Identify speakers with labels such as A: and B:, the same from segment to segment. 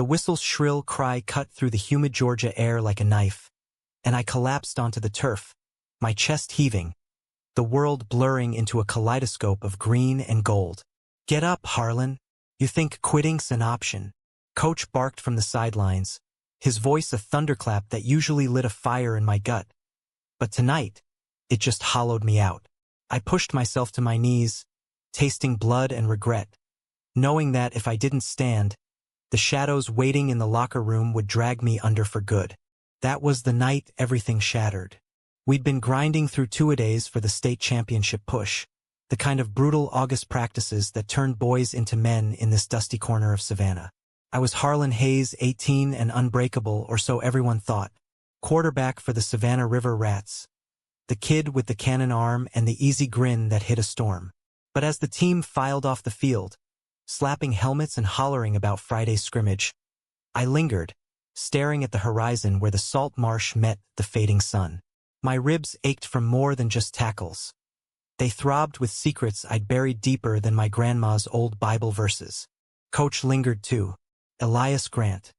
A: The whistle's shrill cry cut through the humid Georgia air like a knife, and I collapsed onto the turf, my chest heaving, the world blurring into a kaleidoscope of green and gold. "Get up, Harlan. You think quitting's an option?" Coach barked from the sidelines, his voice a thunderclap that usually lit a fire in my gut. But tonight, it just hollowed me out. I pushed myself to my knees, tasting blood and regret, knowing that if I didn't stand, the shadows waiting in the locker room would drag me under for good. That was the night everything shattered. We'd been grinding through two-a-days for the state championship push, the kind of brutal August practices that turned boys into men in this dusty corner of Savannah. I was Harlan Hayes, 18 and unbreakable, or so everyone thought, quarterback for the Savannah River Rats, the kid with the cannon arm and the easy grin that hit a storm. But as the team filed off the field, slapping helmets and hollering about Friday's scrimmage, I lingered, staring at the horizon where the salt marsh met the fading sun. My ribs ached from more than just tackles. They throbbed with secrets I'd buried deeper than my grandma's old Bible verses. Coach lingered too. Elias Grant,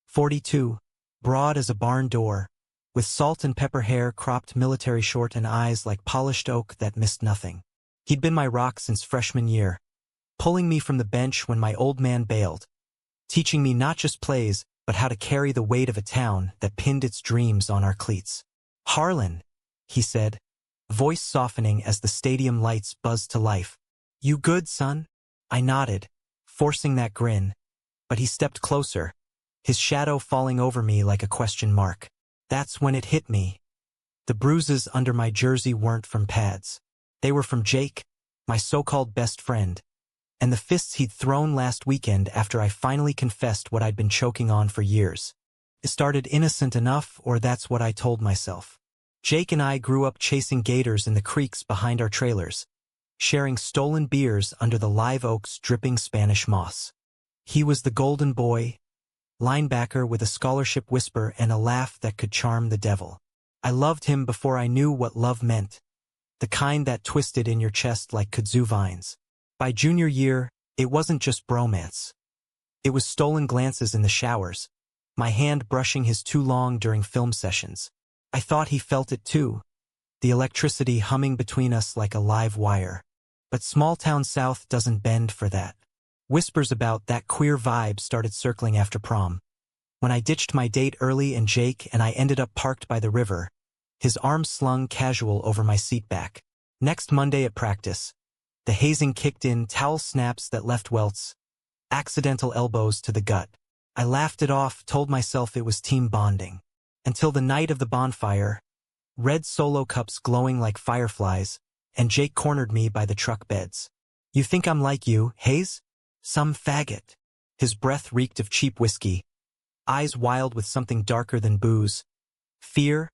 A: 42, broad as a barn door, with salt and pepper hair, cropped military short, and eyes like polished oak that missed nothing. He'd been my rock since freshman year, pulling me from the bench when my old man bailed, teaching me not just plays, but how to carry the weight of a town that pinned its dreams on our cleats. "Harlan," he said, voice softening as the stadium lights buzzed to life. "You good, son?" I nodded, forcing that grin, but he stepped closer, his shadow falling over me like a question mark. That's when it hit me. The bruises under my jersey weren't from pads. They were from Jake, my so-called best friend, and the fists he'd thrown last weekend after I finally confessed what I'd been choking on for years. It started innocent enough, or that's what I told myself. Jake and I grew up chasing gators in the creeks behind our trailers, sharing stolen beers under the live oaks dripping Spanish moss. He was the golden boy, linebacker with a scholarship whisper and a laugh that could charm the devil. I loved him before I knew what love meant, the kind that twisted in your chest like kudzu vines. By junior year, it wasn't just bromance. It was stolen glances in the showers, my hand brushing his too long during film sessions. I thought he felt it too, the electricity humming between us like a live wire. But small-town South doesn't bend for that. Whispers about that queer vibe started circling after prom, when I ditched my date early and Jake and I ended up parked by the river, his arms slung casual over my seat back. Next Monday at practice, the hazing kicked in, towel snaps that left welts, accidental elbows to the gut. I laughed it off, told myself it was team bonding. Until the night of the bonfire, red Solo cups glowing like fireflies, and Jake cornered me by the truck beds. "You think I'm like you, Hayes? Some faggot." His breath reeked of cheap whiskey, eyes wild with something darker than booze. Fear,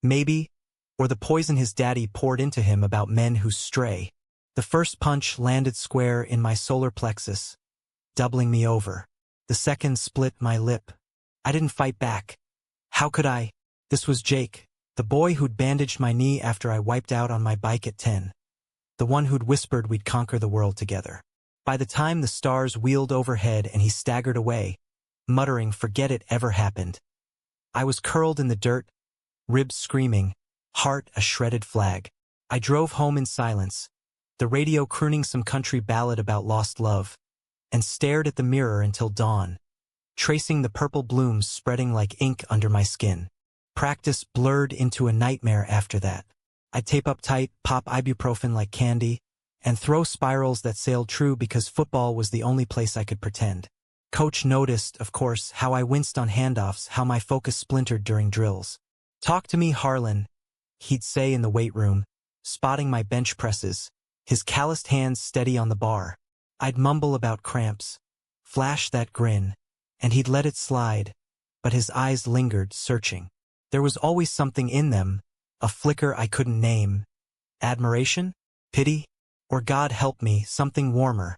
A: maybe, or the poison his daddy poured into him about men who stray. The first punch landed square in my solar plexus, doubling me over. The second split my lip. I didn't fight back. How could I? This was Jake, the boy who'd bandaged my knee after I wiped out on my bike at 10. The one who'd whispered we'd conquer the world together. By the time the stars wheeled overhead and he staggered away, muttering forget it ever happened, I was curled in the dirt, ribs screaming, heart a shredded flag. I drove home in silence, the radio crooning some country ballad about lost love, and stared at the mirror until dawn, tracing the purple blooms spreading like ink under my skin. Practice blurred into a nightmare after that. I'd tape up tight, pop ibuprofen like candy, and throw spirals that sailed true because football was the only place I could pretend. Coach noticed, of course, how I winced on handoffs, how my focus splintered during drills. "Talk to me, Harlan," he'd say in the weight room, spotting my bench presses, his calloused hands steady on the bar. I'd mumble about cramps, flash that grin, and he'd let it slide, but his eyes lingered, searching. There was always something in them, a flicker I couldn't name. Admiration? Pity? Or God help me, something warmer,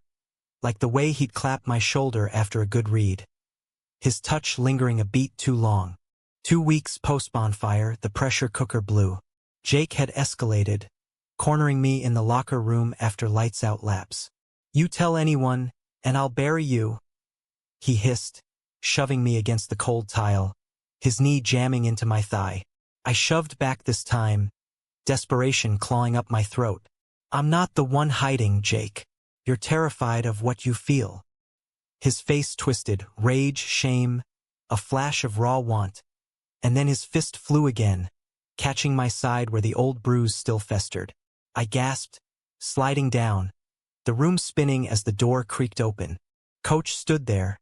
A: like the way he'd clap my shoulder after a good read. His touch lingering a beat too long. 2 weeks post-bonfire, the pressure cooker blew. Jake had escalated, cornering me in the locker room after lights-out laps. "You tell anyone, and I'll bury you," he hissed, shoving me against the cold tile, his knee jamming into my thigh. I shoved back this time, desperation clawing up my throat. "I'm not the one hiding, Jake. You're terrified of what you feel." His face twisted, rage, shame, a flash of raw want, and then his fist flew again, catching my side where the old bruise still festered. I gasped, sliding down, the room spinning as the door creaked open. Coach stood there,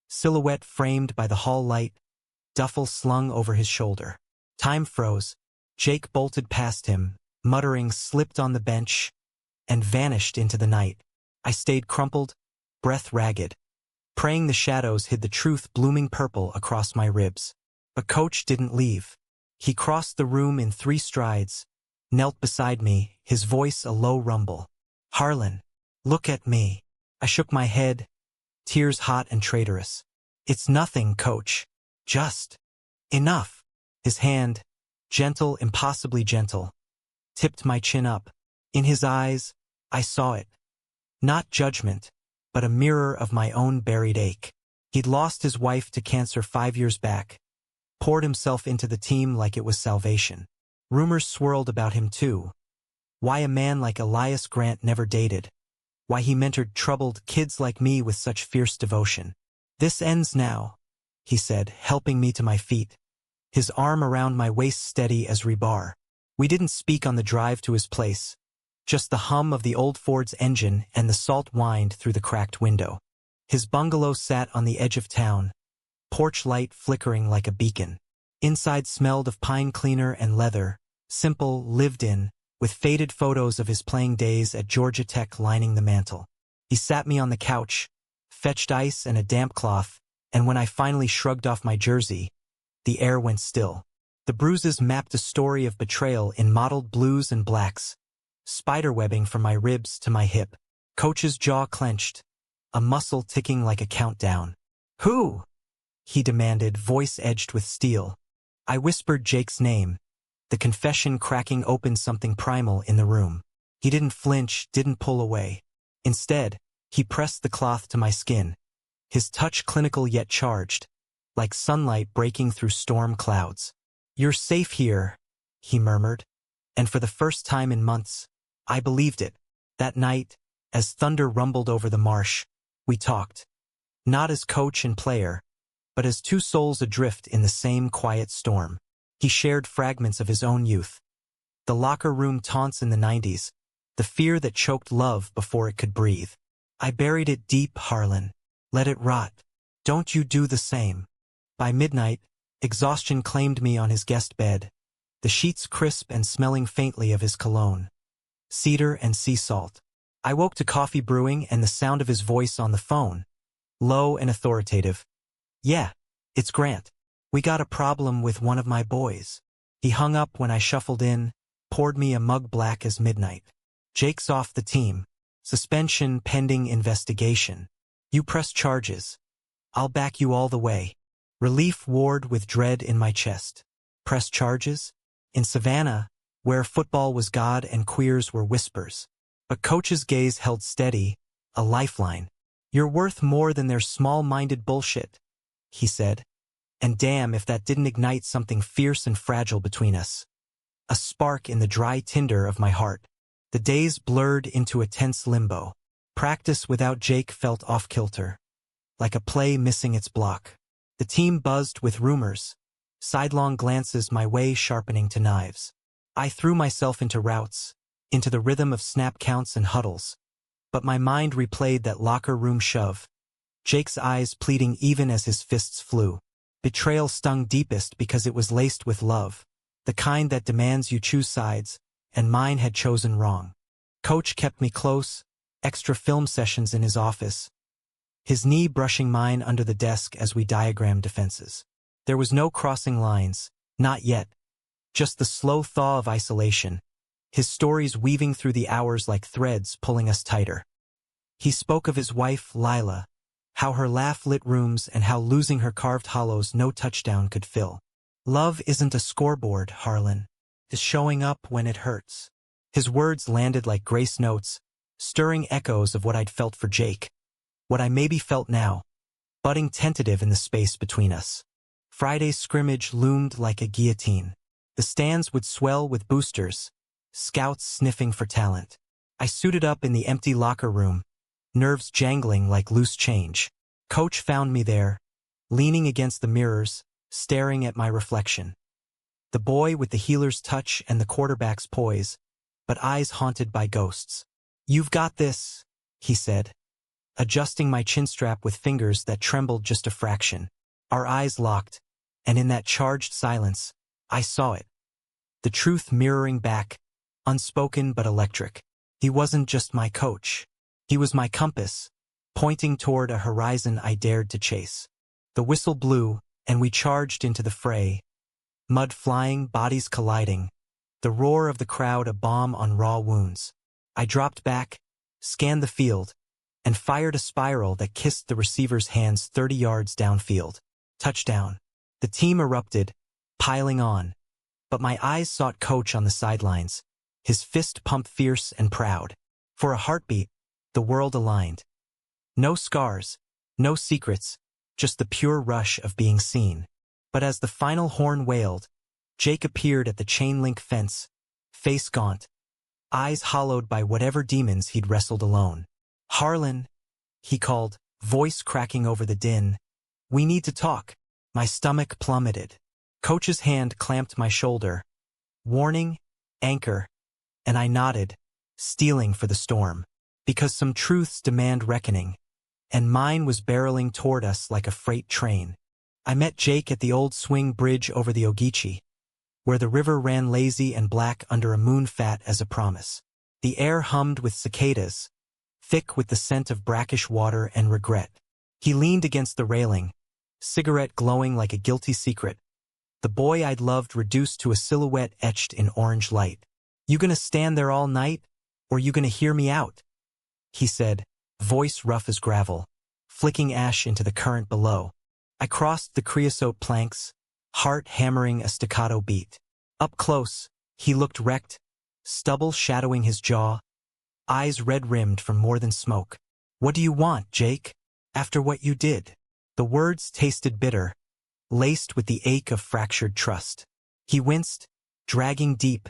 A: silhouette framed by the hall light, duffel slung over his shoulder. Time froze. Jake bolted past him, muttering, slipped on the bench, and vanished into the night. I stayed crumpled, breath ragged, praying the shadows hid the truth blooming purple across my ribs. But Coach didn't leave. He crossed the room in 3 strides, knelt beside me, his voice a low rumble. "Harlan, look at me." I shook my head, tears hot and traitorous. "It's nothing, Coach. Just enough." His hand, gentle, impossibly gentle, tipped my chin up. In his eyes, I saw it. Not judgment, but a mirror of my own buried ache. He'd lost his wife to cancer 5 years back, poured himself into the team like it was salvation. Rumors swirled about him too. Why a man like Elias Grant never dated. Why he mentored troubled kids like me with such fierce devotion. "This ends now," he said, helping me to my feet, his arm around my waist steady as rebar. We didn't speak on the drive to his place, just the hum of the old Ford's engine and the salt wind through the cracked window. His bungalow sat on the edge of town, porch light flickering like a beacon. Inside smelled of pine cleaner and leather, simple, lived in, with faded photos of his playing days at Georgia Tech lining the mantel. He sat me on the couch, fetched ice and a damp cloth, and when I finally shrugged off my jersey, the air went still. The bruises mapped a story of betrayal in mottled blues and blacks, spiderwebbing from my ribs to my hip. Coach's jaw clenched, a muscle ticking like a countdown. "Who?" he demanded, voice edged with steel. I whispered Jake's name, the confession cracking open something primal in the room. He didn't flinch, didn't pull away. Instead, he pressed the cloth to my skin, his touch clinical yet charged, like sunlight breaking through storm clouds. "You're safe here," he murmured, and for the first time in months, I believed it. That night, as thunder rumbled over the marsh, we talked. Not as coach and player, but as 2 souls adrift in the same quiet storm. He shared fragments of his own youth. The locker room taunts in the 90s, the fear that choked love before it could breathe. I buried it deep, Harlan. Let it rot. Don't you do the same. By midnight, exhaustion claimed me on his guest bed, the sheets crisp and smelling faintly of his cologne, cedar and sea salt. I woke to coffee brewing and the sound of his voice on the phone, low and authoritative. "Yeah, it's Grant. We got a problem with one of my boys." He hung up when I shuffled in, poured me a mug black as midnight. "Jake's off the team. Suspension pending investigation. You press charges. I'll back you all the way." Relief warred with dread in my chest. Press charges? In Savannah, where football was God and queers were whispers. But Coach's gaze held steady, a lifeline. "You're worth more than their small-minded bullshit," he said. And damn if that didn't ignite something fierce and fragile between us. A spark in the dry tinder of my heart. The days blurred into a tense limbo. Practice without Jake felt off-kilter, like a play missing its block. The team buzzed with rumors, sidelong glances my way sharpening to knives. I threw myself into routes, into the rhythm of snap counts and huddles. But my mind replayed that locker room shove, Jake's eyes pleading even as his fists flew. Betrayal stung deepest because it was laced with love, the kind that demands you choose sides, and mine had chosen wrong. Coach kept me close, extra film sessions in his office, his knee brushing mine under the desk as we diagrammed defenses. There was no crossing lines, not yet. Just the slow thaw of isolation, his stories weaving through the hours like threads pulling us tighter. He spoke of his wife, Lila, how her laugh lit rooms and how losing her carved hollows no touchdown could fill. "Love isn't a scoreboard, Harlan. It's showing up when it hurts." His words landed like grace notes, stirring echoes of what I'd felt for Jake, what I maybe felt now. budding tentative in the space between us. Friday's scrimmage loomed like a guillotine. The stands would swell with boosters, scouts sniffing for talent. I suited up in the empty locker room, nerves jangling like loose change. Coach found me there, leaning against the mirrors, staring at my reflection. The boy with the healer's touch and the quarterback's poise, but eyes haunted by ghosts. "You've got this," he said, adjusting my chin strap with fingers that trembled just a fraction. Our eyes locked, and in that charged silence, I saw it. The truth mirroring back, unspoken but electric. He wasn't just my coach. He was my compass, pointing toward a horizon I dared to chase. The whistle blew, and we charged into the fray. Mud flying, bodies colliding. The roar of the crowd a balm on raw wounds. I dropped back, scanned the field, and fired a spiral that kissed the receiver's hands 30 yards downfield. Touchdown. The team erupted, piling on. But my eyes sought Coach on the sidelines, his fist pumped fierce and proud. For a heartbeat, the world aligned. No scars, no secrets, just the pure rush of being seen. But as the final horn wailed, Jake appeared at the chain-link fence, face gaunt, eyes hollowed by whatever demons he'd wrestled alone. "Harlan," he called, voice cracking over the din. "We need to talk." My stomach plummeted. Coach's hand clamped my shoulder. Warning, anchor, and I nodded, steeling for the storm. Because some truths demand reckoning, and mine was barreling toward us like a freight train. I met Jake at the old swing bridge over the Ogeechee, where the river ran lazy and black under a moon fat as a promise. The air hummed with cicadas, thick with the scent of brackish water and regret. He leaned against the railing, cigarette glowing like a guilty secret. The boy I'd loved reduced to a silhouette etched in orange light. "You gonna stand there all night, or you gonna hear me out?" he said, voice rough as gravel, flicking ash into the current below. I crossed the creosote planks, heart hammering a staccato beat. Up close, he looked wrecked, stubble shadowing his jaw, eyes red-rimmed from more than smoke. "What do you want, Jake? After what you did?" The words tasted bitter, laced with the ache of fractured trust. He winced, dragging deep,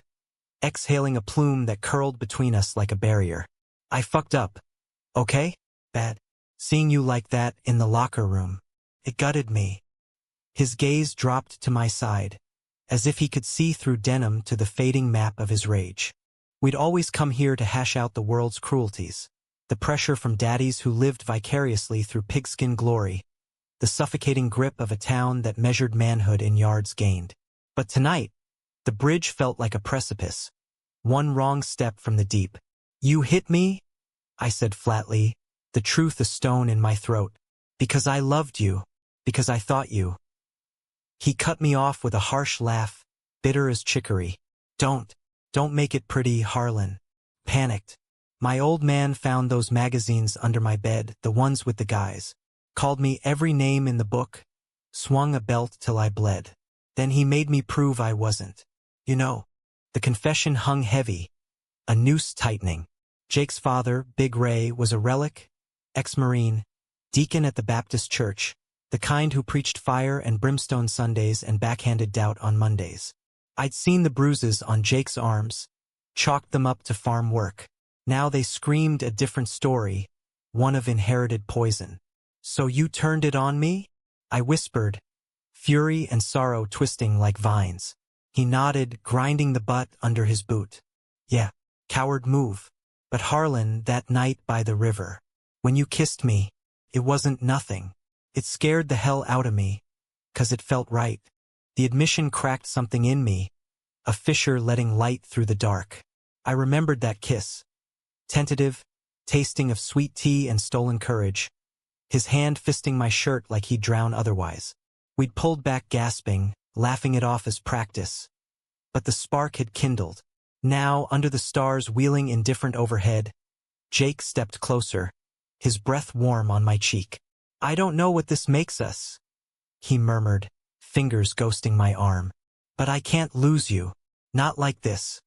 A: exhaling a plume that curled between us like a barrier. "I fucked up. Okay? Bad. Seeing you like that in the locker room. It gutted me." His gaze dropped to my side, as if he could see through denim to the fading map of his rage. We'd always come here to hash out the world's cruelties. The pressure from daddies who lived vicariously through pigskin glory. The suffocating grip of a town that measured manhood in yards gained. But tonight, the bridge felt like a precipice. One wrong step from the deep. "You hit me?" I said flatly, the truth a stone in my throat. "Because I loved you. Because I thought you." He cut me off with a harsh laugh, bitter as chicory. Don't make it pretty, Harlan." Panicked. My old man found those magazines under my bed, the ones with the guys. Called me every name in the book, swung a belt till I bled. Then he made me prove I wasn't. You know, the confession hung heavy, a noose tightening. Jake's father, Big Ray, was a relic, ex-Marine, deacon at the Baptist church, the kind who preached fire and brimstone Sundays and backhanded doubt on Mondays. I'd seen the bruises on Jake's arms, chalked them up to farm work. Now they screamed a different story, one of inherited poison. "So you turned it on me?" I whispered, fury and sorrow twisting like vines. He nodded, grinding the butt under his boot. "Yeah, coward move. But Harlan, that night by the river, when you kissed me, it wasn't nothing. It scared the hell out of me, 'cause it felt right. The admission cracked something in me, a fissure letting light through the dark. I remembered that kiss. Tentative, tasting of sweet tea and stolen courage. His hand fisting my shirt like he'd drown otherwise. We'd pulled back gasping, laughing it off as practice. But the spark had kindled. Now, under the stars wheeling indifferent overhead, Jake stepped closer, his breath warm on my cheek. "I don't know what this makes us," he murmured, fingers ghosting my arm. "But I can't lose you. Not like this."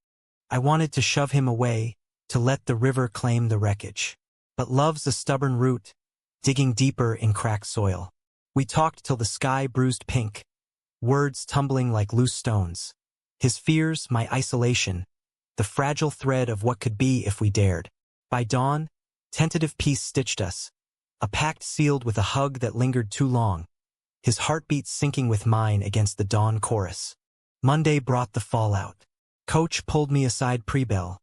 A: I wanted to shove him away, to let the river claim the wreckage. But love's a stubborn root, digging deeper in cracked soil. We talked till the sky bruised pink, words tumbling like loose stones. His fears, my isolation, the fragile thread of what could be if we dared. By dawn, tentative peace stitched us, a pact sealed with a hug that lingered too long, his heartbeat syncing with mine against the dawn chorus. Monday brought the fallout. Coach pulled me aside pre-bell,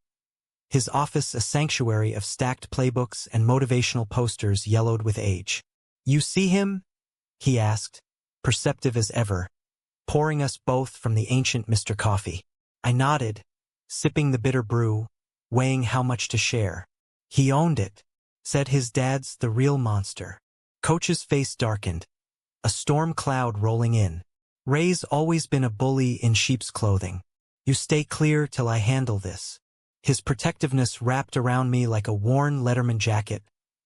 A: his office a sanctuary of stacked playbooks and motivational posters yellowed with age. "You see him?" he asked, perceptive as ever, pouring us both from the ancient Mr. Coffee. I nodded, sipping the bitter brew, weighing how much to share. "He owned it," said his dad's the real monster. Coach's face darkened, a storm cloud rolling in. "Ray's always been a bully in sheep's clothing. You stay clear till I handle this." His protectiveness wrapped around me like a worn Letterman jacket,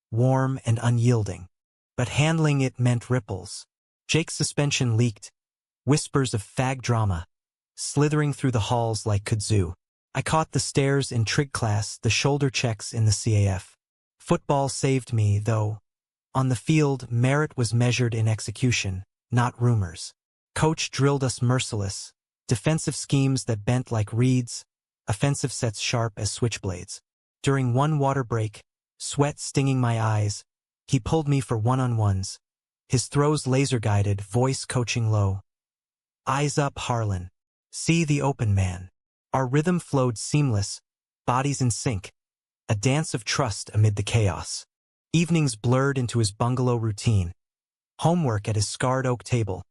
A: warm and unyielding. But handling it meant ripples. Jake's suspension leaked, whispers of fag drama, slithering through the halls like kudzu. I caught the stares in trig class, the shoulder checks in the CAF. Football saved me, though. On the field, merit was measured in execution, not rumors. Coach drilled us merciless, defensive schemes that bent like reeds, offensive sets sharp as switchblades. During one water break, sweat stinging my eyes, he pulled me for one-on-ones, his throws laser-guided, voice coaching low. "Eyes up, Harlan. See the open man." Our rhythm flowed seamless, bodies in sync, a dance of trust amid the chaos. Evenings blurred into his bungalow routine. Homework at his scarred oak table,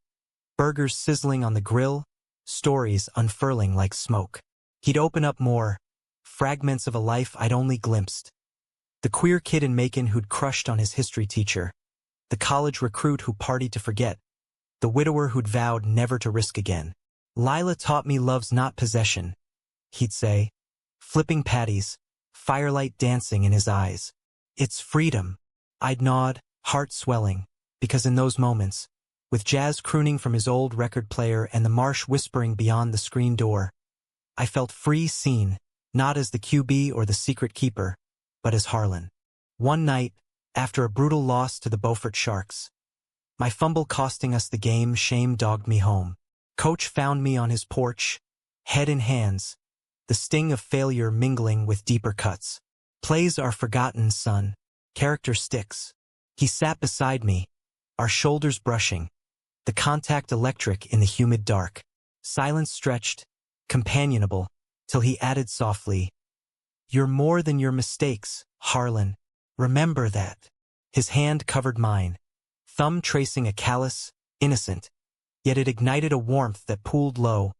A: burgers sizzling on the grill, stories unfurling like smoke. He'd open up more, fragments of a life I'd only glimpsed. The queer kid in Macon who'd crushed on his history teacher, the college recruit who partied to forget, the widower who'd vowed never to risk again. "Lila taught me love's not possession," he'd say, flipping patties, firelight dancing in his eyes. "It's freedom." I'd nod, heart swelling, because in those moments, with jazz crooning from his old record player and the marsh whispering beyond the screen door, I felt free, seen, not as the QB or the secret keeper, but as Harlan. One night, after a brutal loss to the Beaufort Sharks, my fumble costing us the game, shame dogged me home. Coach found me on his porch, head in hands, the sting of failure mingling with deeper cuts. "Plays are forgotten, son. Character sticks." He sat beside me, our shoulders brushing, the contact electric in the humid dark. Silence stretched, companionable, till he added softly, "You're more than your mistakes, Harlan. Remember that." His hand covered mine, thumb tracing a callus, innocent, yet it ignited a warmth that pooled low,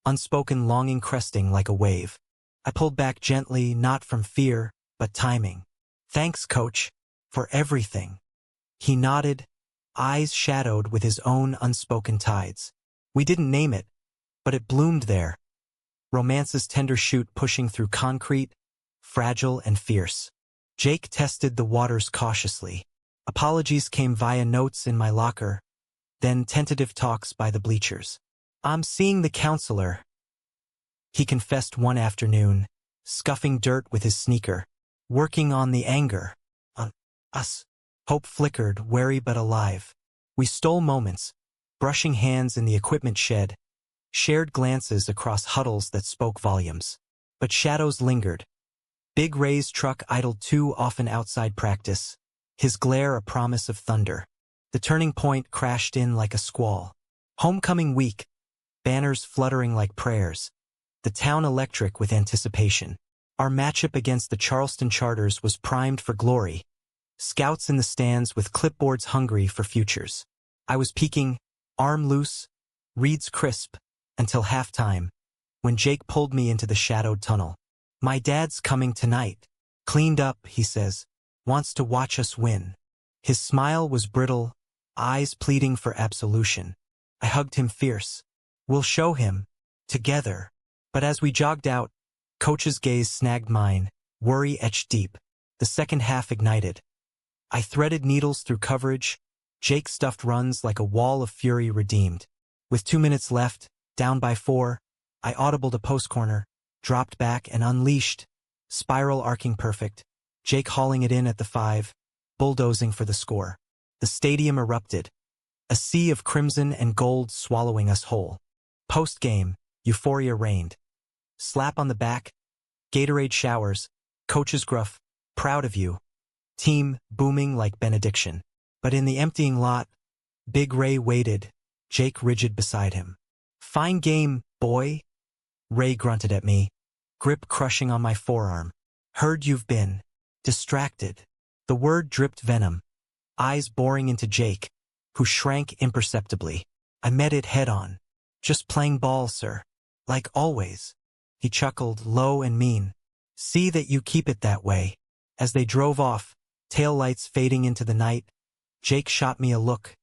A: unspoken longing cresting like a wave. I pulled back gently, not from fear, but timing. "Thanks, Coach, for everything." He nodded, eyes shadowed with his own unspoken tides. We didn't name it, but it bloomed there. Romance's tender shoot pushing through concrete, fragile and fierce. Jake tested the waters cautiously. Apologies came via notes in my locker, then tentative talks by the bleachers. "I'm seeing the counselor," he confessed one afternoon, scuffing dirt with his sneaker. "Working on the anger. On us." Hope flickered, wary but alive. We stole moments, brushing hands in the equipment shed, shared glances across huddles that spoke volumes. But shadows lingered. Big Ray's truck idled too often outside practice, his glare a promise of thunder. The turning point crashed in like a squall. Homecoming week, banners fluttering like prayers, the town electric with anticipation. Our matchup against the Charleston Charters was primed for glory, scouts in the stands with clipboards hungry for futures. I was peeking, arm loose, reeds crisp, until halftime, when Jake pulled me into the shadowed tunnel. "My dad's coming tonight. Cleaned up," he says. "Wants to watch us win." His smile was brittle, eyes pleading for absolution. I hugged him fierce. "We'll show him. Together." But as we jogged out, Coach's gaze snagged mine, worry etched deep. The second half ignited. I threaded needles through coverage, Jake stuffed runs like a wall of fury redeemed. With 2 minutes left, down by 4, I audibled a post corner, dropped back and unleashed, spiral arcing perfect, Jake hauling it in at the 5, bulldozing for the score. The stadium erupted, a sea of crimson and gold swallowing us whole. Post-game, euphoria reigned. Slap on the back, Gatorade showers, coach's gruff, proud of you. Team booming like benediction. But in the emptying lot, Big Ray waited, Jake rigid beside him. Fine game, boy. Ray grunted at me, grip crushing on my forearm. Heard you've been distracted. The word dripped venom, eyes boring into Jake, who shrank imperceptibly. I met it head on. Just playing ball, sir. Like always. He chuckled, low and mean. See that you keep it that way. As they drove off, taillights fading into the night, Jake shot me a look.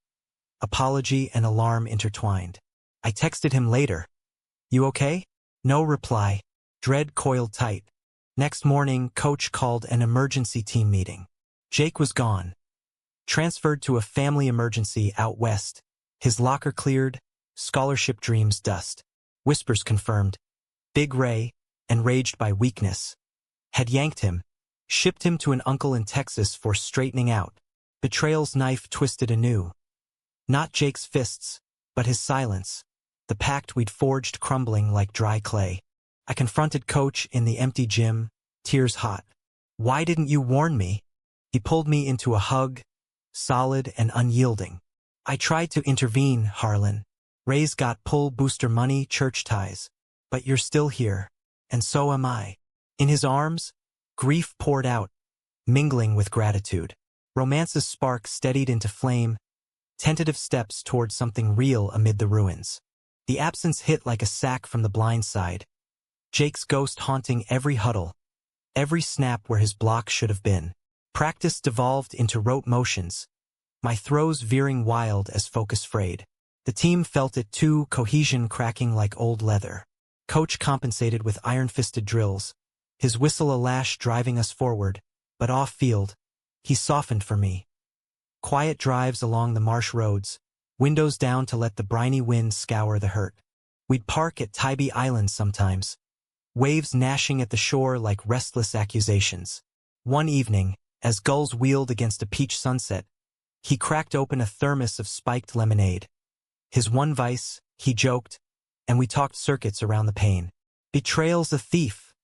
A: Apology and alarm intertwined. I texted him later. You okay? No reply. Dread coiled tight. Next morning, coach called an emergency team meeting. Jake was gone. Transferred to a family emergency out west. His locker cleared, scholarship dreams dust. Whispers confirmed. Big Ray, enraged by weakness, had yanked him, shipped him to an uncle in Texas for straightening out. Betrayal's knife twisted anew. Not Jake's fists, but his silence, the pact we'd forged crumbling like dry clay. I confronted coach in the empty gym, tears hot. Why didn't you warn me? He pulled me into a hug, solid and unyielding. I tried to intervene, Harlan. Ray's got pull booster money, church ties. But you're still here, and so am I. In his arms, grief poured out, mingling with gratitude. Romance's spark steadied into flame, tentative steps toward something real amid the ruins. The absence hit like a sack from the blind side. Jake's ghost haunting every huddle, every snap where his block should have been. Practice devolved into rote motions, my throws veering wild as focus frayed. The team felt it too, cohesion cracking like old leather. Coach compensated with iron-fisted drills, his whistle a lash driving us forward, but off-field, he softened for me. Quiet drives along the marsh roads, windows down to let the briny wind scour the hurt. We'd park at Tybee Island sometimes, waves gnashing at the shore like restless accusations. One evening, as gulls wheeled against a peach sunset, he cracked open a thermos of spiked lemonade. His one vice, he joked, and we talked circuits around the pane. Betrayal's a thief,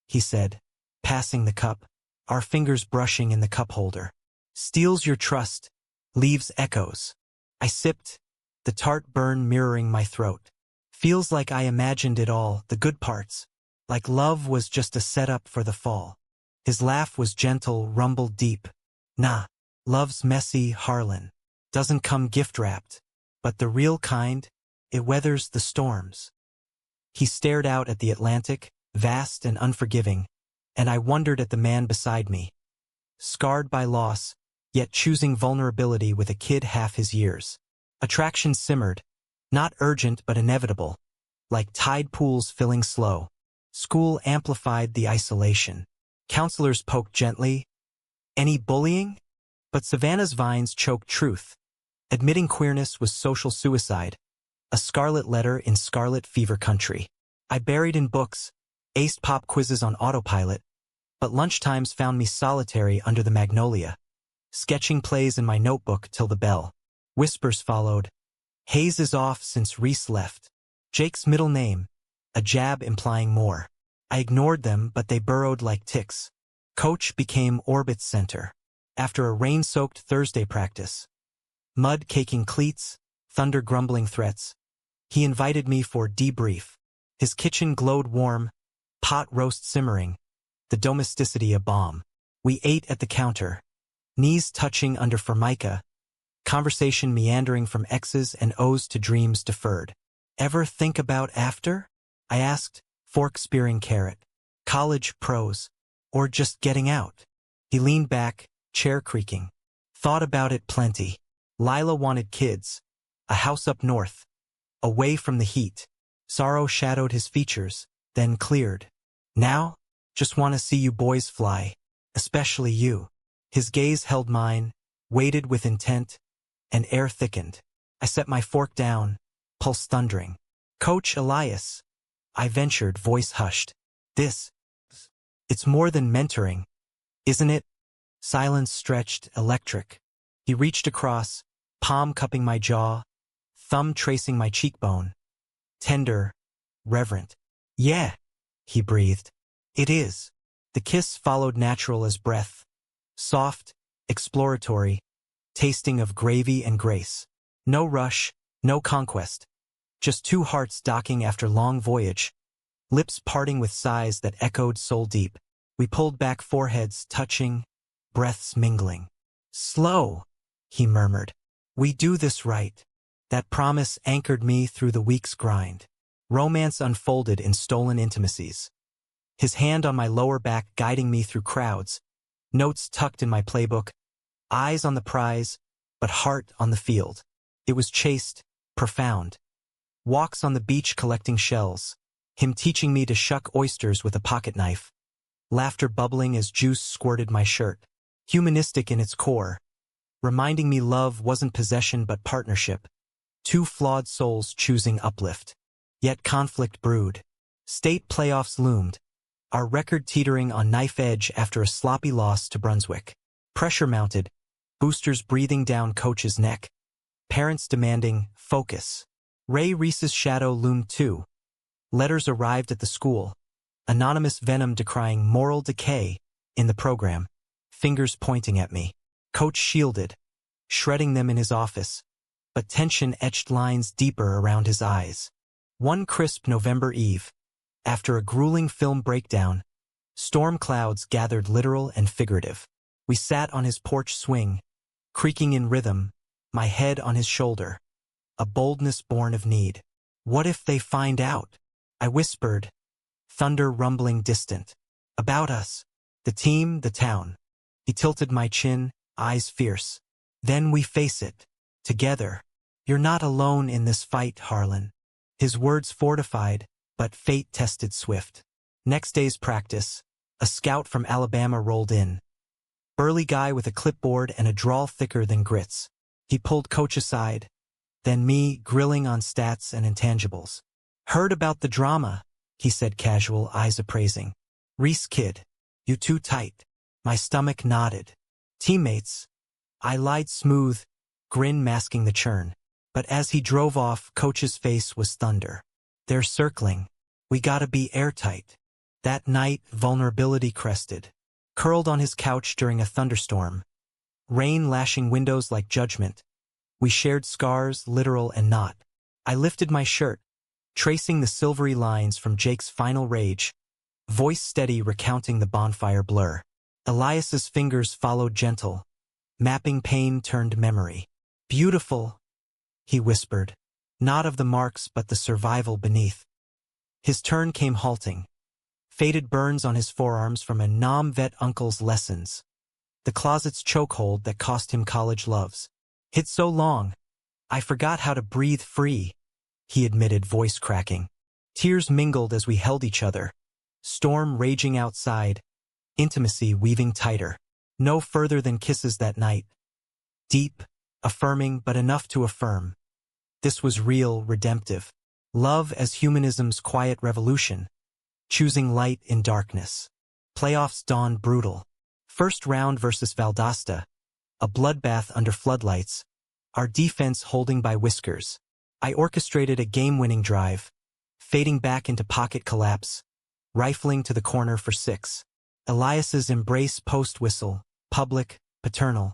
A: he said, passing the cup, our fingers brushing in the cup holder. Steals your trust, leaves echoes. I sipped, the tart burn mirroring my throat. Feels like I imagined it all, the good parts, like love was just a setup for the fall. His laugh was gentle, rumbled deep. Nah, love's messy, Harlan. Doesn't come gift-wrapped, but the real kind, it weathers the storms. He stared out at the Atlantic, vast and unforgiving, and I wondered at the man beside me. Scarred by loss, yet choosing vulnerability with a kid half his years. Attraction simmered, not urgent but inevitable, like tide pools filling slow. School amplified the isolation. Counselors poked gently. Any bullying? But Savannah's vines choked truth. Admitting queerness was social suicide, a scarlet letter in scarlet fever country. I buried in books, aced pop quizzes on autopilot, but lunchtimes found me solitary under the magnolia, sketching plays in my notebook till the bell. Whispers followed. Hayes is off since Reese left. Jake's middle name, a jab implying more. I ignored them, but they burrowed like ticks. Coach became Orbit's center. After a rain-soaked Thursday practice, mud caking cleats, thunder grumbling threats, he invited me for debrief. His kitchen glowed warm, pot roast simmering, the domesticity a bomb. We ate at the counter, knees touching under formica, conversation meandering from X's and O's to dreams deferred. Ever think about after? I asked, fork spearing carrot. College, pros, or just getting out? He leaned back, chair creaking. Thought about it plenty. Lila wanted kids, a house up north, away from the heat. Sorrow shadowed his features, then cleared. Now, just want to see you boys fly, especially you. His gaze held mine, weighted with intent, and air thickened. I set my fork down, pulse thundering. Coach Elias, I ventured, voice hushed. It's more than mentoring, isn't it? Silence stretched, electric. He reached across, palm cupping my jaw, thumb tracing my cheekbone. Tender, reverent. Yeah, he breathed. It is. The kiss followed natural as breath. Soft, exploratory, tasting of gravy and grace. No rush, no conquest. Just two hearts docking after long voyage. Lips parting with sighs that echoed soul deep. We pulled back foreheads touching, breaths mingling. Slow, he murmured. We do this right. That promise anchored me through the week's grind. Romance unfolded in stolen intimacies. His hand on my lower back guiding me through crowds. Notes tucked in my playbook. Eyes on the prize, but heart on the field. It was chaste, profound. Walks on the beach collecting shells. Him teaching me to shuck oysters with a pocket knife. Laughter bubbling as juice squirted my shirt. Humanistic in its core. Reminding me love wasn't possession but partnership. Two flawed souls choosing uplift. Yet conflict brewed. State playoffs loomed. Our record teetering on knife edge after a sloppy loss to Brunswick. Pressure mounted. Boosters breathing down coach's neck. Parents demanding, focus. Ray Reese's shadow loomed too. Letters arrived at the school. Anonymous venom decrying moral decay in the program. Fingers pointing at me. Coach shielded, shredding them in his office. But tension etched lines deeper around his eyes. One crisp November eve, after a grueling film breakdown, storm clouds gathered literal and figurative. We sat on his porch swing, creaking in rhythm, my head on his shoulder. A boldness born of need. What if they find out? I whispered, thunder rumbling distant. About us. The team, the town. He tilted my chin, eyes fierce. Then we face it. Together. You're not alone in this fight, Harlan. His words fortified, but fate tested swift. Next day's practice, a scout from Alabama rolled in. Burly guy with a clipboard and a drawl thicker than grits. He pulled coach aside, then me, grilling on stats and intangibles. Heard about the drama, he said casual, eyes appraising. Reese kid, you too tight. My stomach nodded. Teammates. I lied smooth, grin masking the churn. But as he drove off, coach's face was thunder. They're circling. We gotta be airtight. That night, vulnerability crested. Curled on his couch during a thunderstorm. Rain lashing windows like judgment. We shared scars, literal and not. I lifted my shirt, tracing the silvery lines from Jake's final rage. Voice steady recounting the bonfire blur. Elias's fingers followed gentle. Mapping pain turned memory. Beautiful, he whispered. Not of the marks but the survival beneath. His turn came halting. Faded burns on his forearms from a nom-vet uncle's lessons. The closet's chokehold that cost him college loves. Hit so long, I forgot how to breathe free, he admitted, voice cracking. Tears mingled as we held each other. Storm raging outside, intimacy weaving tighter. No further than kisses that night. Deep, affirming, but enough to affirm. This was real, redemptive. Love as humanism's quiet revolution. Choosing light in darkness. Playoffs dawned brutal. First round versus Valdosta. A bloodbath under floodlights. Our defense holding by whiskers. I orchestrated a game-winning drive. Fading back into pocket collapse. Rifling to the corner for 6. Elias's embrace post-whistle. Public, paternal.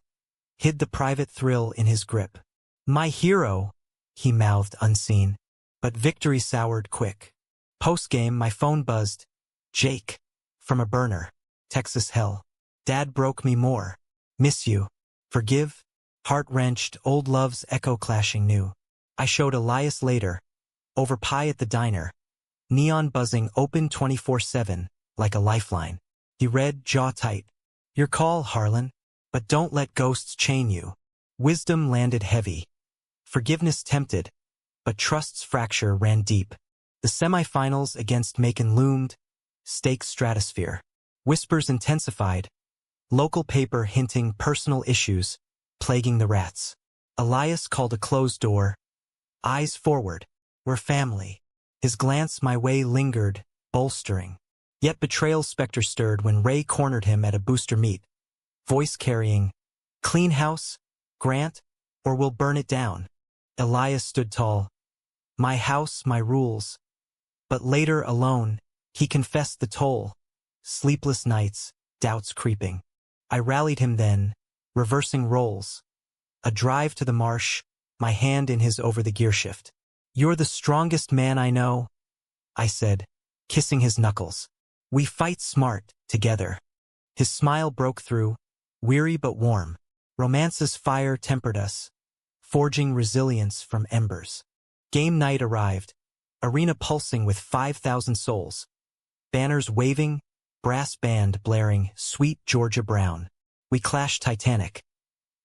A: Hid the private thrill in his grip. My hero, he mouthed unseen. But victory soured quick. Post-game, my phone buzzed. Jake. From a burner. Texas hell. Dad broke me more. Miss you. Forgive. Heart-wrenched, old love's echo clashing new. I showed Elias later. Over pie at the diner. Neon buzzing open 24/7, like a lifeline. He read, jaw tight. Your call, Harlan. But don't let ghosts chain you. Wisdom landed heavy. Forgiveness tempted. But trust's fracture ran deep. The semifinals against Macon loomed. Stakes stratosphere. Whispers intensified. Local paper hinting personal issues, plaguing the rats. Elias called a closed door. Eyes forward. We're family. His glance my way lingered, bolstering. Yet betrayal's specter stirred when Ray cornered him at a booster meet. Voice carrying, clean house, Grant, or we'll burn it down. Elias stood tall. My house, my rules. But later, alone, he confessed the toll. Sleepless nights, doubts creeping. I rallied him then, reversing roles. A drive to the marsh, my hand in his over the gearshift. You're the strongest man I know, I said, kissing his knuckles. We fight smart, together. His smile broke through, weary but warm. Romance's fire tempered us, forging resilience from embers. Game night arrived, arena pulsing with 5,000 souls. Banners waving, brass band blaring, Sweet Georgia Brown. We clashed titanic.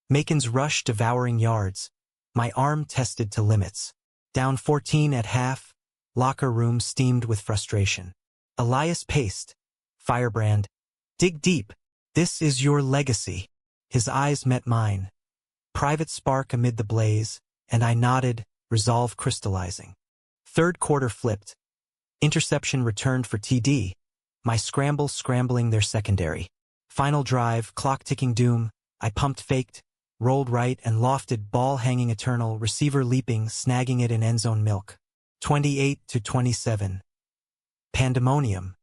A: Macon's rush devouring yards, my arm tested to limits. Down 14 at half, locker room steamed with frustration. Elias paced, firebrand, dig deep, this is your legacy. His eyes met mine. Private spark amid the blaze, and I nodded, resolve crystallizing. Third quarter flipped. Interception returned for TD. My scrambling their secondary. Final drive, clock ticking doom. I pumped faked, rolled right and lofted, ball hanging eternal, receiver leaping, snagging it in endzone milk. 28-27. Pandemonium.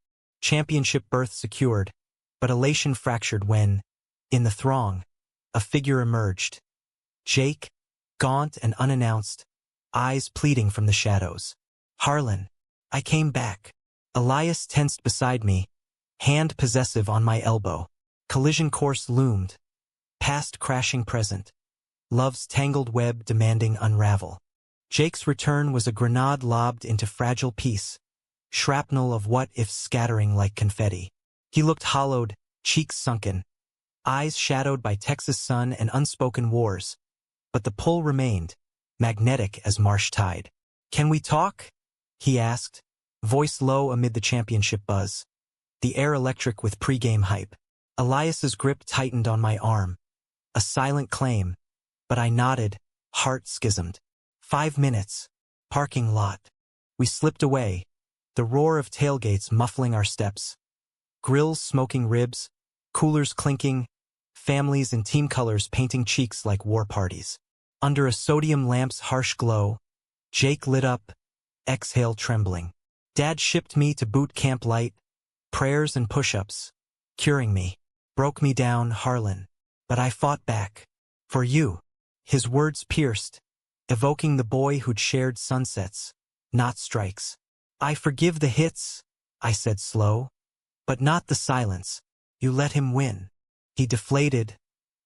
A: Championship berth secured, but elation fractured when, in the throng, a figure emerged. Jake, gaunt and unannounced, eyes pleading from the shadows. Harlan. I came back. Elias tensed beside me, hand possessive on my elbow. Collision course loomed. Past crashing present. Love's tangled web demanding unravel. Jake's return was a grenade lobbed into fragile peace, shrapnel of what-ifs scattering like confetti. He looked hollowed, cheeks sunken, eyes shadowed by Texas sun and unspoken wars. But the pull remained, magnetic as marsh tide. Can we talk? He asked, voice low amid the championship buzz. The air electric with pregame hype. Elias's grip tightened on my arm. A silent claim, but I nodded, heart schismed. 5 minutes. Parking lot. We slipped away, the roar of tailgates muffling our steps. Grills smoking ribs, coolers clinking, families in team colors painting cheeks like war parties. Under a sodium lamp's harsh glow, Jake lit up, exhale trembling. Dad shipped me to boot camp light, prayers and push-ups, curing me. Broke me down, Harlan. But I fought back. For you. His words pierced, evoking the boy who'd shared sunsets, not strikes. I forgive the hits, I said slow, but not the silence. You let him win. He deflated,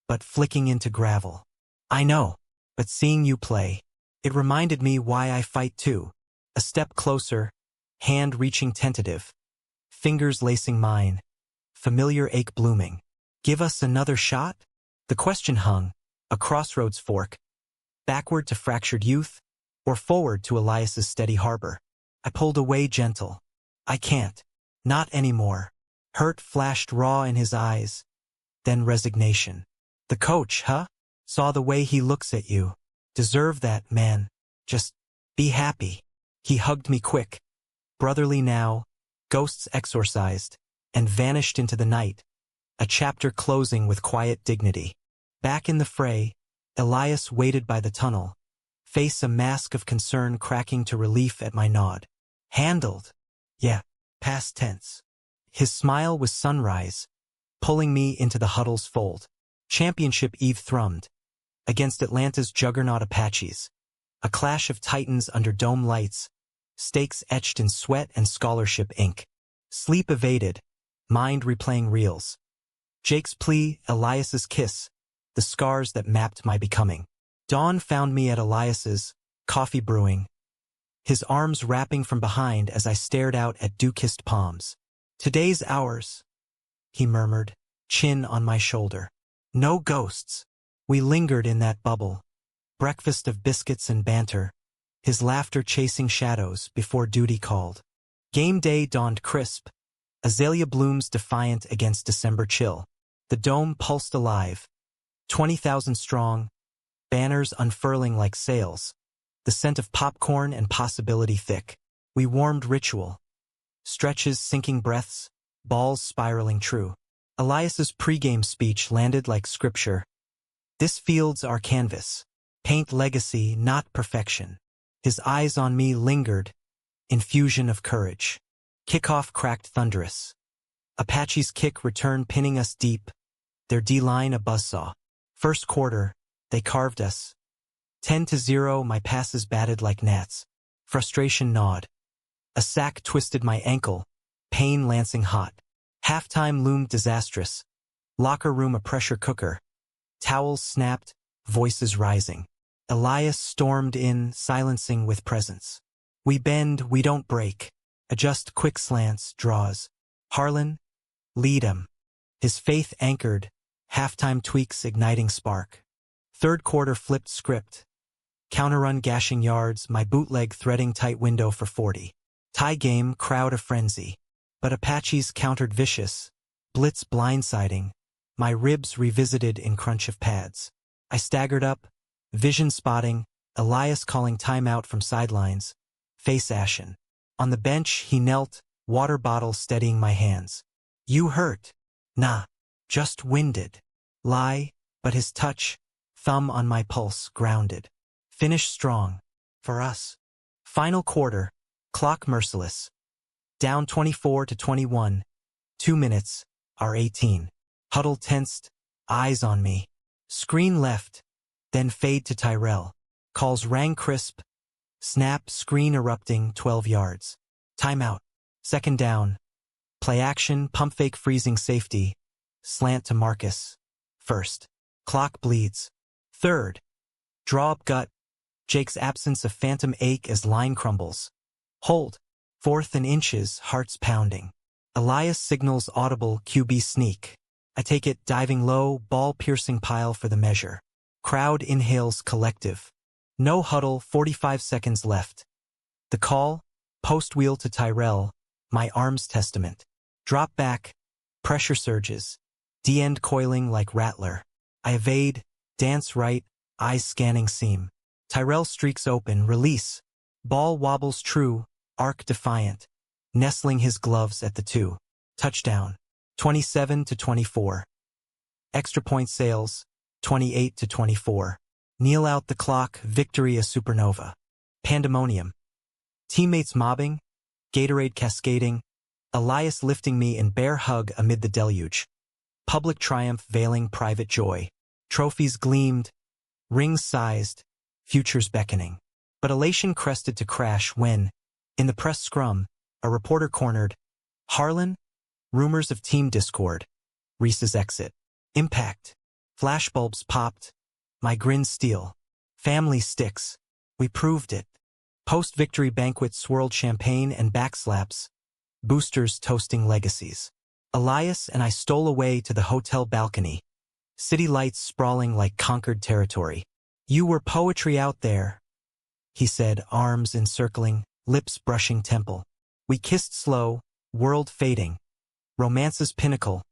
A: but flicking into gravel. I know, but seeing you play, it reminded me why I fight too. A step closer, hand reaching tentative, fingers lacing mine, familiar ache blooming. Give us another shot? The question hung, a crossroads fork, backward to fractured youth, or forward to Elias's steady harbor. I pulled away gentle. I can't. Not anymore. Hurt flashed raw in his eyes, then resignation. The coach, huh? Saw the way he looks at you. Deserve that, man. Just be happy. He hugged me quick. Brotherly now, ghosts exorcised, and vanished into the night. A chapter closing with quiet dignity. Back in the fray, Elias waited by the tunnel, face a mask of concern cracking to relief at my nod. Handled. Yeah, past tense. His smile was sunrise, pulling me into the huddle's fold. Championship Eve thrummed, against Atlanta's juggernaut Apaches. A clash of titans under dome lights, stakes etched in sweat and scholarship ink. Sleep evaded, mind replaying reels. Jake's plea, Elias's kiss, the scars that mapped my becoming. Dawn found me at Elias's, coffee brewing, his arms wrapping from behind as I stared out at dew-kissed palms. Today's ours, he murmured, chin on my shoulder. No ghosts. We lingered in that bubble, breakfast of biscuits and banter, his laughter chasing shadows before duty called. Game day dawned crisp, azalea blooms defiant against December chill. The dome pulsed alive, 20,000 strong, banners unfurling like sails, the scent of popcorn and possibility thick. We warmed ritual, stretches sinking breaths, balls spiraling true. Elias's pregame speech landed like scripture. This field's our canvas. Paint legacy, not perfection. His eyes on me lingered, infusion of courage. Kickoff cracked thunderous. Apache's kick returned pinning us deep, their D-line a buzzsaw. First quarter, they carved us. 10-0, my passes batted like gnats. Frustration gnawed. A sack twisted my ankle, pain lancing hot. Halftime loomed disastrous. Locker room a pressure cooker. Towels snapped, voices rising. Elias stormed in, silencing with presence. We bend, we don't break. Adjust quick slants, draws. Harlan, lead him. His faith anchored, halftime tweaks igniting spark. Third quarter flipped script. Counter-run gashing yards, my bootleg threading tight window for 40. Tie game, crowd a frenzy. But Apaches countered vicious. Blitz blindsiding. My ribs revisited in crunch of pads. I staggered up, vision spotting, Elias calling timeout from sidelines. Face ashen. On the bench, he knelt, water bottle steadying my hands. You hurt? Nah, just winded. Lie, but his touch, thumb on my pulse, grounded. Finish strong. For us. Final quarter. Clock merciless. Down 24-21. 2 minutes. R18. Huddle tensed. Eyes on me. Screen left. Then fade to Tyrell. Calls rang crisp. Snap, screen erupting, 12 yards. Timeout. Second down. Play action, pump fake freezing safety. Slant to Marcus. First. Clock bleeds. Third. Draw up gut. Jake's absence of phantom ache as line crumbles. Hold. Fourth and inches, hearts pounding. Elias signals audible QB sneak. I take it, diving low, ball-piercing pile for the measure. Crowd inhales collective. No huddle, 45 seconds left. The call, post wheel to Tyrell, my arms testament. Drop back, pressure surges. D-end coiling like rattler. I evade, dance right, eyes scanning seam. Tyrell streaks open, release. Ball wobbles true, arc defiant. Nestling his gloves at the 2. Touchdown. 27-24. Extra point sales. 28-24. Kneel out the clock, victory a supernova. Pandemonium. Teammates mobbing, Gatorade cascading, Elias lifting me in bear hug amid the deluge. Public triumph veiling private joy. Trophies gleamed, rings sized, futures beckoning. But elation crested to crash when, in the press scrum, a reporter cornered, Harlan? Rumors of team discord. Reese's exit. Impact. Flashbulbs popped. My grin steel. Family sticks. We proved it. Post-victory banquet swirled champagne and backslaps. Boosters toasting legacies. Elias and I stole away to the hotel balcony. City lights sprawling like conquered territory. You were poetry out there, he said, arms encircling, lips brushing temple. We kissed slow, world fading. Romance's pinnacle,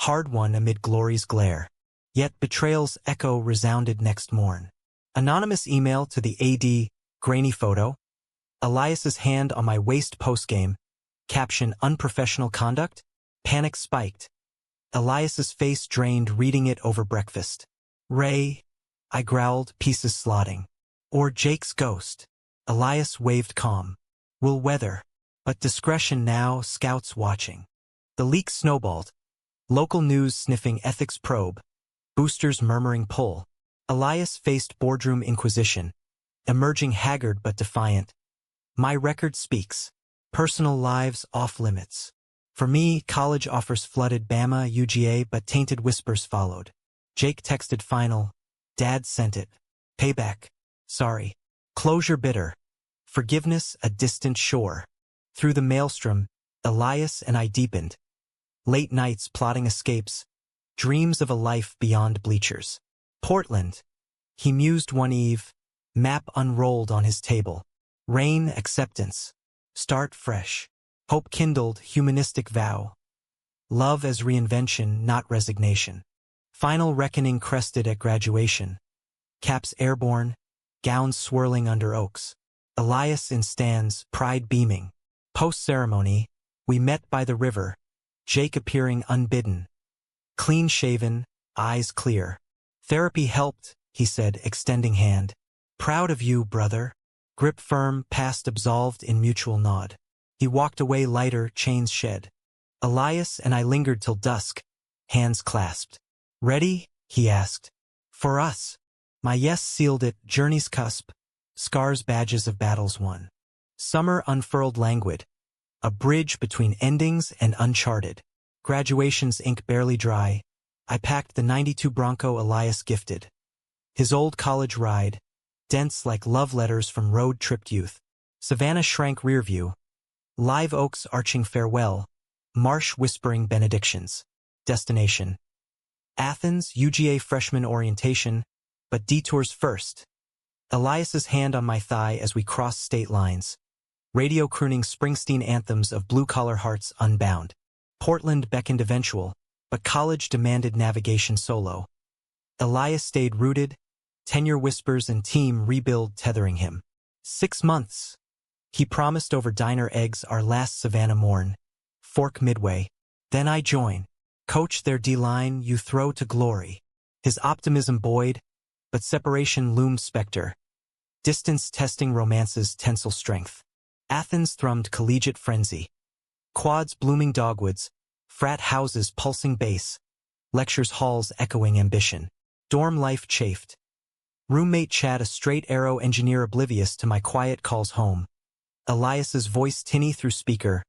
A: hard won amid glory's glare. Yet betrayal's echo resounded next morn. Anonymous email to the AD, grainy photo. Elias's hand on my waist postgame. Caption, unprofessional conduct? Panic spiked. Elias's face drained, reading it over breakfast. Ray, I growled, pieces slotting. Or Jake's ghost. Elias waved calm. We'll weather. But discretion now, scouts watching. The leak snowballed. Local news sniffing ethics probe. Boosters murmuring pull. Elias faced boardroom inquisition. Emerging haggard but defiant. My record speaks. Personal lives off limits. For me, college offers flooded Bama, UGA, but tainted whispers followed. Jake texted final. Dad sent it. Payback. Sorry. Closure bitter. Forgiveness a distant shore. Through the maelstrom, Elias and I deepened. Late nights plotting escapes. Dreams of a life beyond bleachers. Portland. He mused one eve. Map unrolled on his table. Rain acceptance. Start fresh. Hope kindled, humanistic vow. Love as reinvention, not resignation. Final reckoning crested at graduation. Caps airborne, gowns swirling under oaks. Elias in stands, pride beaming. Post-ceremony, we met by the river, Jake appearing unbidden. Clean-shaven, eyes clear. Therapy helped, he said, extending hand. Proud of you, brother. Grip firm, past absolved in mutual nod. He walked away lighter, chains shed. Elias and I lingered till dusk, hands clasped. Ready? He asked. For us. My yes sealed it, journey's cusp, scars badges of battles won. Summer unfurled languid, a bridge between endings and uncharted. Graduation's ink barely dry, I packed the '92 Bronco Elias gifted. His old college ride, dense like love letters from road-tripped youth. Savannah shrank rear view, live oaks arching farewell, marsh whispering benedictions. Destination: Athens, UGA freshman orientation, but detours first. Elias's hand on my thigh as we crossed state lines. Radio crooning Springsteen anthems of blue-collar hearts unbound. Portland beckoned eventual, but college demanded navigation solo. Elias stayed rooted, tenure whispers and team rebuild tethering him. 6 months. He promised over diner eggs our last Savannah morn. Fork midway. Then I join. Coach their D-line, you throw to glory. His optimism buoyed, but separation loomed specter. Distance testing romance's tensile strength. Athens thrummed collegiate frenzy. Quads blooming dogwoods, frat houses pulsing bass, lectures halls echoing ambition. Dorm life chafed. Roommate Chad a straight arrow engineer oblivious to my quiet calls home. Elias's voice tinny through speaker.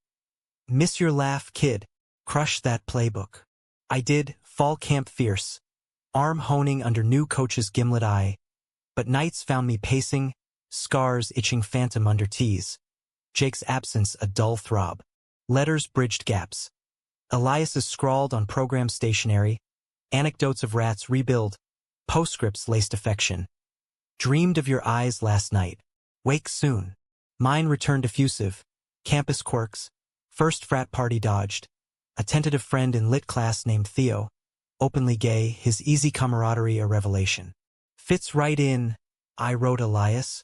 A: Miss your laugh, kid. Crush that playbook. I did, fall camp fierce. Arm honing under new coach's gimlet eye. But nights found me pacing, scars itching phantom under tees. Jake's absence a dull throb. Letters bridged gaps. Elias's scrawled on program stationery. Anecdotes of rats rebuild. Postscripts laced affection. Dreamed of your eyes last night. Wake soon. Mine returned effusive. Campus quirks. First frat party dodged. A tentative friend in lit class named Theo. Openly gay, his easy camaraderie a revelation. Fits right in, I wrote Elias.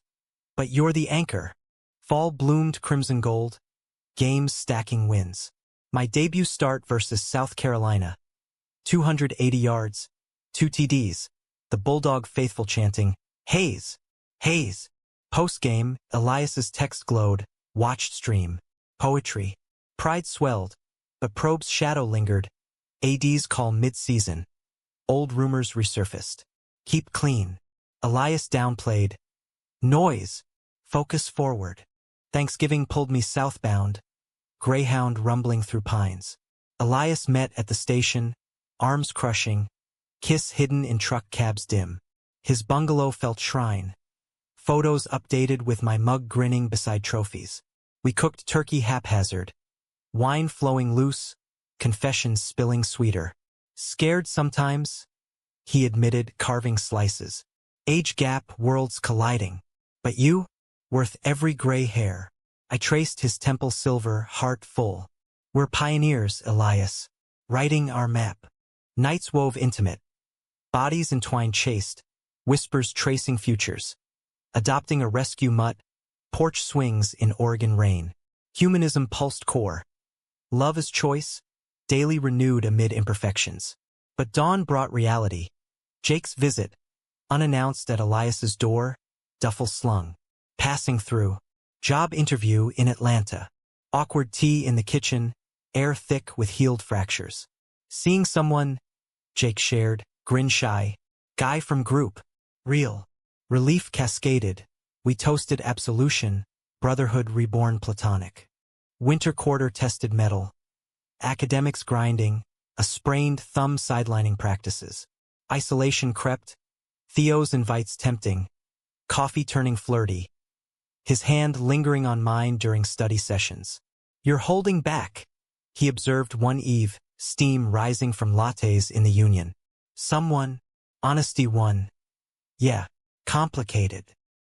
A: But you're the anchor. Fall bloomed crimson gold. Games stacking wins. My debut start versus South Carolina. 280 yards. 2 TDs. The Bulldog faithful chanting, Hayes! Hayes! Post-game, Elias's text glowed, watched stream. Poetry. Pride swelled, but Probe's shadow lingered. AD's call mid-season. Old rumors resurfaced. Keep clean. Elias downplayed. Noise. Focus forward. Thanksgiving pulled me southbound. Greyhound rumbling through pines. Elias met at the station, arms crushing, kiss hidden in truck cabs dim. His bungalow felt shrine. Photos updated with my mug grinning beside trophies. We cooked turkey haphazard. Wine flowing loose, confessions spilling sweeter. Scared sometimes, he admitted, carving slices. Age gap, worlds colliding. But you, worth every gray hair. I traced his temple silver, heart full. We're pioneers, Elias. Writing our map. Nights wove intimate. Bodies entwined chaste. Whispers tracing futures. Adopting a rescue mutt. Porch swings in Oregon rain. Humanism pulsed core. Love is choice, daily renewed amid imperfections. But dawn brought reality. Jake's visit, unannounced at Elias's door, duffel slung. Passing through. Job interview in Atlanta. Awkward tea in the kitchen, air thick with healed fractures. Seeing someone, Jake shared, grin shy. Guy from group. Real. Relief cascaded. We toasted absolution, brotherhood reborn platonic. Winter quarter tested metal. Academics grinding, a sprained thumb sidelining practices. Isolation crept. Theo's invites tempting. Coffee turning flirty. His hand lingering on mine during study sessions. You're holding back, he observed one eve, steam rising from lattes in the union. Someone, honesty won. Yeah, complicated.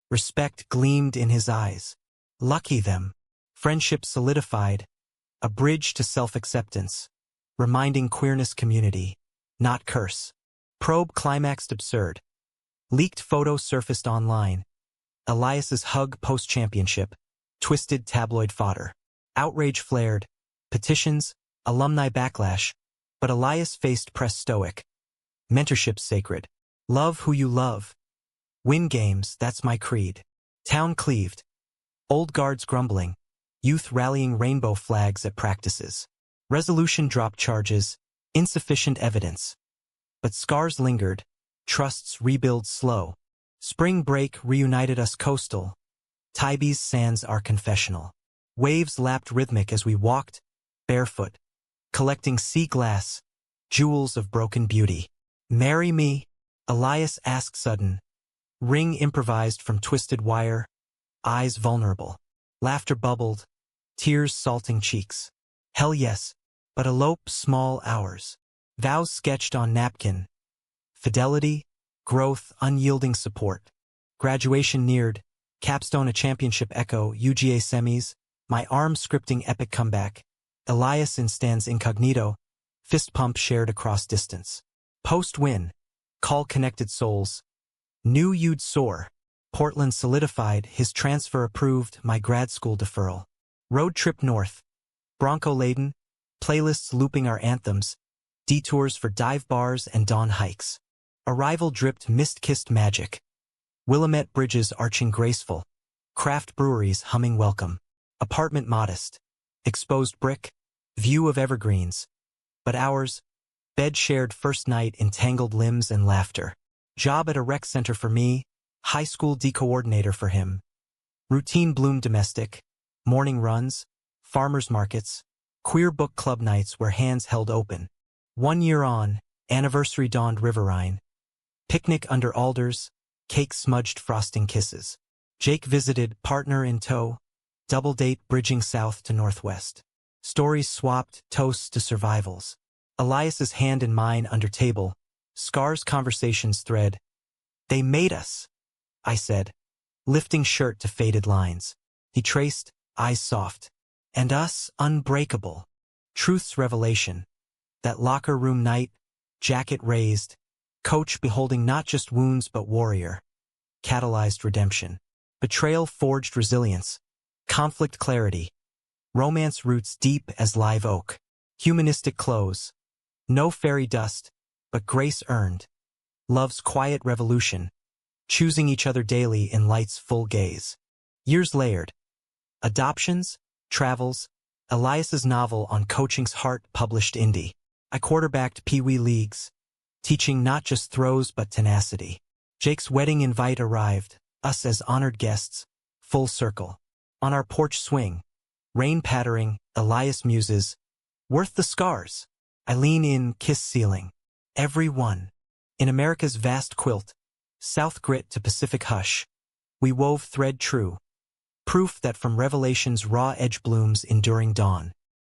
A: Respect gleamed in his eyes. Lucky them. Friendship solidified. A bridge to self-acceptance. Reminding queerness community. Not curse. Probe climaxed absurd. Leaked photo surfaced online. Elias's hug post-championship. Twisted tabloid fodder. Outrage flared. Petitions. Alumni backlash. But Elias faced press stoic. Mentorship sacred. Love who you love. Win games, that's my creed. Town cleaved. Old guards grumbling. Youth rallying rainbow flags at practices. Resolution dropped charges. Insufficient evidence. But scars lingered. Trusts rebuild slow. Spring break reunited us coastal. Tybes sands our confessional. Waves lapped rhythmic as we walked, barefoot, collecting sea glass, jewels of broken beauty. Marry me? Elias asked sudden. Ring improvised from twisted wire, eyes vulnerable. Laughter bubbled, tears salting cheeks. Hell yes, but elope small hours. Vows sketched on napkin. Fidelity, growth, unyielding support. Graduation neared, capstone a championship echo, UGA semis, my arm scripting epic comeback. Elias in stands incognito, fist pump shared across distance. Post-win, call connected souls. Knew you'd soar. Portland solidified, his transfer approved, my grad school deferral. Road trip north. Bronco-laden, playlists looping our anthems, detours for dive bars and dawn hikes. Arrival dripped mist-kissed magic. Willamette bridges arching graceful. Craft breweries humming welcome. Apartment modest. Exposed brick. View of evergreens. But ours, bed shared first night in tangled limbs and laughter. Job at a rec center for me, high school D-coordinator for him. Routine bloom domestic. Morning runs. Farmers markets. Queer book club nights where hands held open. 1 year on, anniversary dawned riverine. Picnic under alders, cake smudged frosting kisses. Jake visited, partner in tow. Double date bridging south to northwest. Stories swapped, toasts to survivals. Elias's hand in mine under table. Scars conversations thread. They made us, I said, lifting shirt to faded lines. He traced, eyes soft. And us, unbreakable. Truth's revelation. That locker room night, jacket raised. Coach beholding not just wounds but warrior. Catalyzed redemption. Betrayal forged resilience. Conflict clarity. Romance roots deep as live oak. Humanistic close. No fairy dust, but grace earned. Love's quiet revolution. Choosing each other daily in light's full gaze. Years layered. Adoptions, travels, Elias's novel on coaching's heart published indie. I quarterbacked Pee Wee leagues, teaching not just throws but tenacity. Jake's wedding invite arrived, us as honored guests, full circle. On our porch swing, rain pattering, Elias muses, worth the scars. I lean in, kiss ceiling. Every one. In America's vast quilt, South grit to Pacific hush, we wove thread true. Proof that from revelation's raw edge blooms enduring dawn.